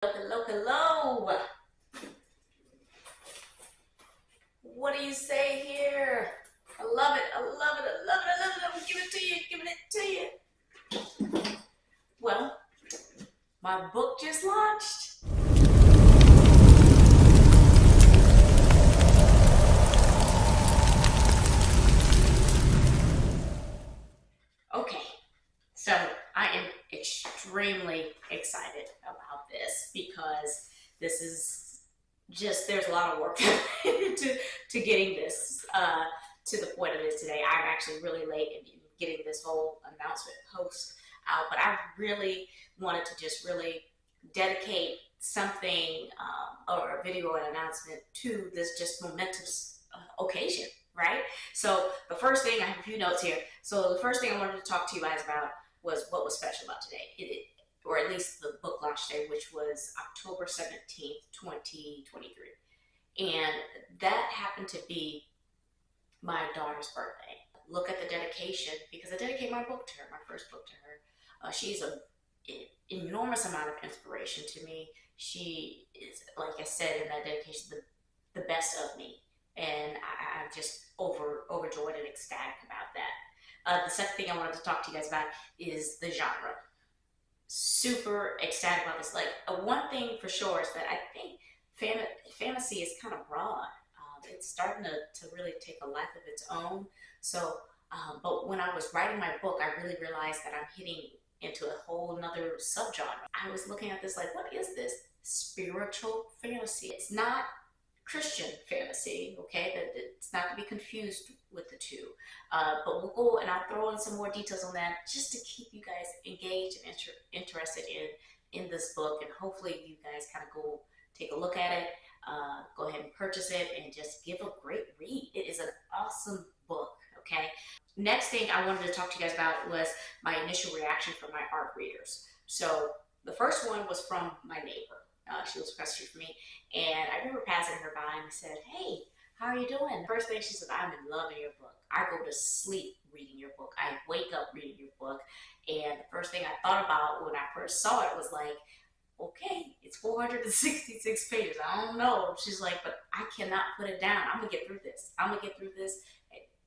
Hello, hello. What do you say here? I love it. I love it. I love it. I love it. I'm giving it to you. Giving it to you. Well, my book just launched. Okay, so I am extremely excited about this because this is just, there's a lot of work to getting this to the point of this today. I'm actually really late in getting this whole announcement post out, but I really wanted to just really dedicate something or a video or an announcement to this just momentous occasion, right? So the first thing, I have a few notes here. So the first thing I wanted to talk to you guys about was what was special about today, or at least the book launch day, which was October 17th, 2023. And that happened to be my daughter's birthday. Look at the dedication, because I dedicated my book to her, my first book to her. She's an enormous amount of inspiration to me. She is, like I said in that dedication, the best of me. And I'm just overjoyed and ecstatic about that. The second thing I wanted to talk to you guys about is the genre. Super ecstatic about this. Like, one thing for sure is that I think fantasy is kind of broad. It's starting to really take a life of its own. So, but when I was writing my book, I really realized that I'm hitting into a whole nother subgenre. I was looking at this like, what is this? Spiritual fantasy. It's not Christian fantasy, okay? That it's not to be confused with the two. But we'll go and I'll throw in some more details on that just to keep you guys engaged and interested in this book, and hopefully you guys kind of go take a look at it. Go ahead and purchase it and just give a great read. It is an awesome book, okay? Next thing I wanted to talk to you guys about was my initial reaction from my art readers. So the first one was from my neighbor. She was across the street from me, and I remember passing her by and I said, "Hey, how are you doing?" First thing she said, "I'm in love with your book. I go to sleep reading your book. I wake up reading your book." And the first thing I thought about when I first saw it was like, okay, it's 466 pages. I don't know. She's like, "But I cannot put it down. I'm gonna get through this. I'm gonna get through this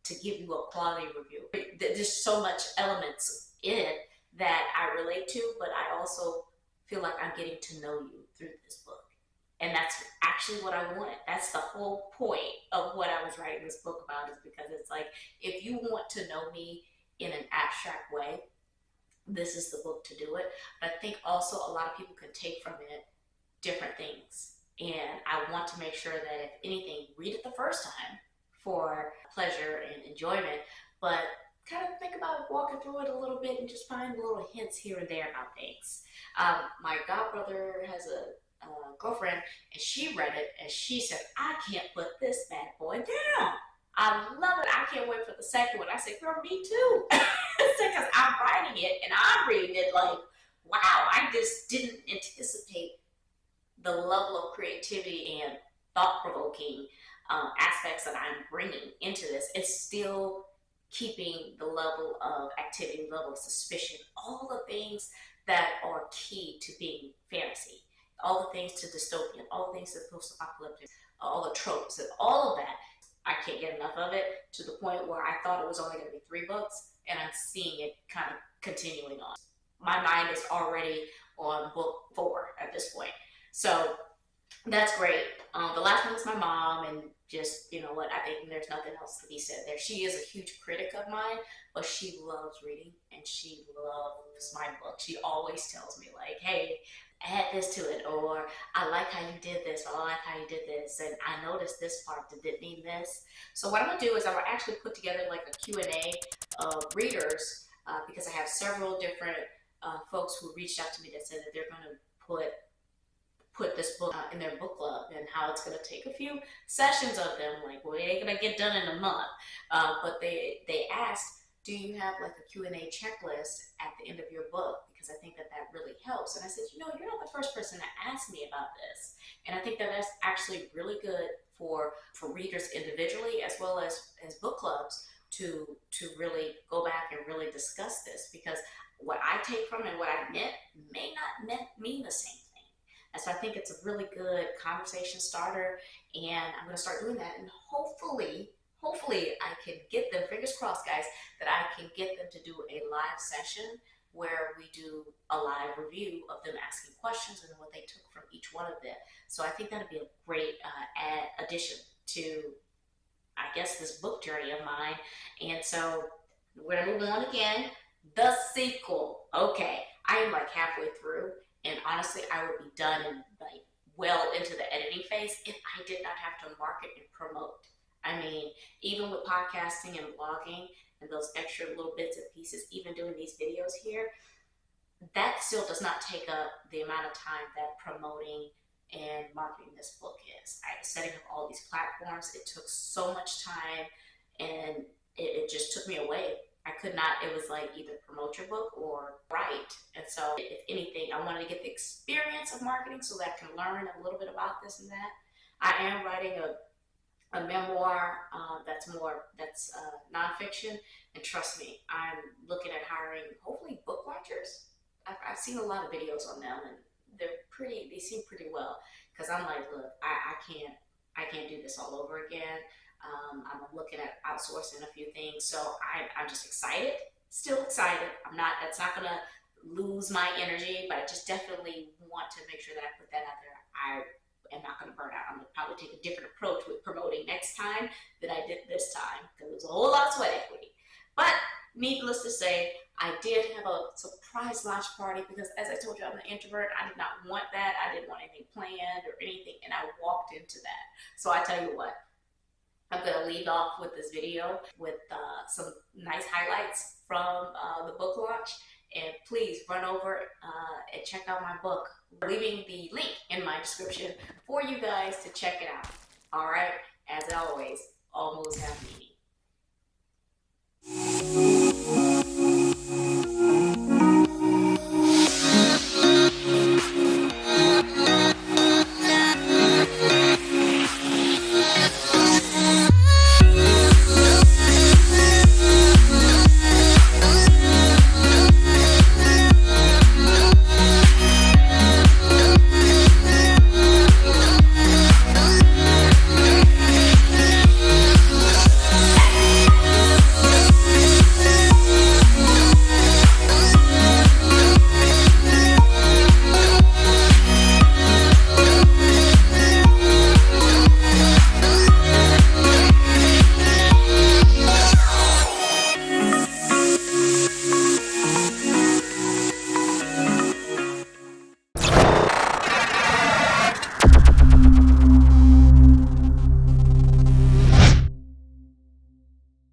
to give you a quality review." There's so much elements in it that I relate to, but I also feel like I'm getting to know you through this book. And that's actually what I wanted. That's the whole point of what I was writing this book about, is because it's like, if you want to know me in an abstract way, this is the book to do it. But I think also a lot of people can take from it different things. And I want to make sure that if anything, read it the first time for pleasure and enjoyment, but kind of think about walking through it a little bit and just find little hints here and there about things. My godbrother has a girlfriend, and she read it and she said, "I can't put this bad boy down. I love it. I can't wait for the second one." I said, "Girl, me too." Because I'm writing it and I'm reading it like, wow, I just didn't anticipate the level of creativity and thought-provoking aspects that I'm bringing into this. It's still keeping the level of activity, level of suspicion, all the things that are key to being fantasy, all the things to dystopian, all the things to post-apocalyptic, all the tropes, and all of that. I can't get enough of it, to the point where I thought it was only going to be 3 books, and I'm seeing it kind of continuing on. My mind is already on book 4 at this point. So that's great. The last one was my mom, and just, you know what, I think there's nothing else to be said there. She is a huge critic of mine, but she loves reading, and she loves my book. She always tells me, like, "Hey, add this to it," or "I like how you did this," or "I like how you did this, and I noticed this part, did it mean this?" So what I'm gonna do is I'm gonna actually put together like a Q&A of readers, because I have several different folks who reached out to me that said that they're gonna put this book in their book club, and how it's going to take a few sessions of them. Like, well, it ain't going to get done in a month. But they asked, "Do you have like a Q&A checklist at the end of your book? Because I think that really helps." And I said, "You're not the first person to ask me about this." And I think that that's actually really good for readers individually, as well as book clubs, to really go back and really discuss this, because what I take from it and what I meant may not mean the same thing. And so I think it's a really good conversation starter, and I'm going to start doing that. And hopefully I can get them, fingers crossed, guys, that I can get them to do a live session where we do a live review of them asking questions and what they took from each one of them. So I think that'd be a great addition to, I guess, this book journey of mine. And so we're gonna move on again. The sequel. Okay, I am like halfway through, and honestly, I would be done and like well into the editing phase if I did not have to market and promote. I mean, even with podcasting and blogging and those extra little bits and pieces, even doing these videos here, that still does not take up the amount of time that promoting and marketing this book is. I was setting up all these platforms. It took so much time, and it just took me away. I could not, it was like either promote your book or write. And so if anything, I wanted to get the experience of marketing so that I can learn a little bit about this and that. I am writing a memoir that's nonfiction, and trust me, I'm looking at hiring hopefully book launchers. I've seen a lot of videos on them, and they seem pretty well, because I'm like, look, I can't do this all over again. I'm looking at outsourcing a few things, so I'm just excited, still excited. That's not gonna lose my energy, but I just definitely want to make sure that I put that out there. I am not gonna burn out. I'm gonna probably take a different approach with promoting next time than I did this time, because it was a whole lot of sweat equity. But needless to say, I did have a surprise launch party because, as I told you, I'm an introvert. I did not want that. I didn't want anything planned or anything, and I walked into that. So I tell you what, I'm going to lead off with this video with some nice highlights from the book launch. And please run over and check out my book. We're leaving the link in my description for you guys to check it out. All right, as always, all moves have meaning.